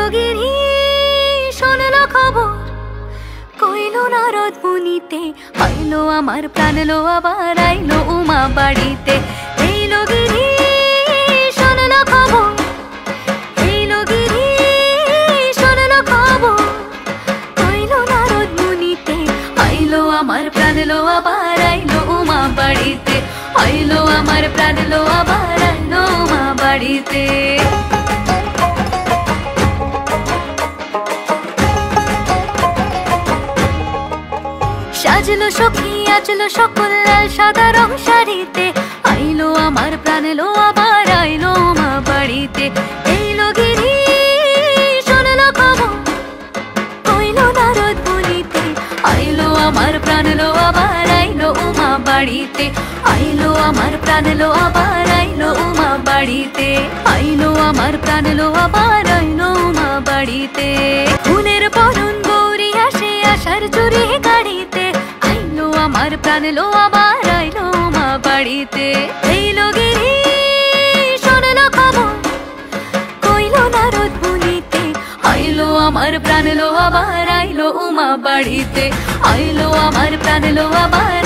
গিরি শোনলো খবর কইলো নারদ মুনিতে আইলো আমার প্রাণ লো আবার আইলো উমা বাড়িতে এইলো গিরি শোনলো খবর এইলো গিরি শোনলো খবর কইলো নারদ মুনিতে আইলো আমার প্রাণ লো আবার আইলো উমা বাড়িতে আইলো আমার প্রাণ লো আবার আইলো উমা বাড়িতে সাজলো সখী আজলো সকল লাল সাদা রং শাড়িতে আইলো আমার প্রাণ লো আবার আইলো মা বাড়িতে এইলো গিরি শোনলো খবর কইলো নারদ মুনিতে আইলো আমার প্রাণ লো আবার আইলো উমা বাড়িতে আইলো আমার প্রাণ লো আবার আইলো উমা বাড়িতে আইলো আমার প্রাণ লো আবার আইলো উমা বাড়িতে ফুলের বরণ গৌরী আসে আশার চুরি গাড়িতে আইলো আমার প্রাণ লো আবার আইলো উমা বাড়িতে এইলো গিরি শোনলো খবর কইলো নারদ মুনিতে আইলো আমার প্রাণ লো আবার আইলো উমা বাড়িতে আইলো আমার প্রাণ লো আবার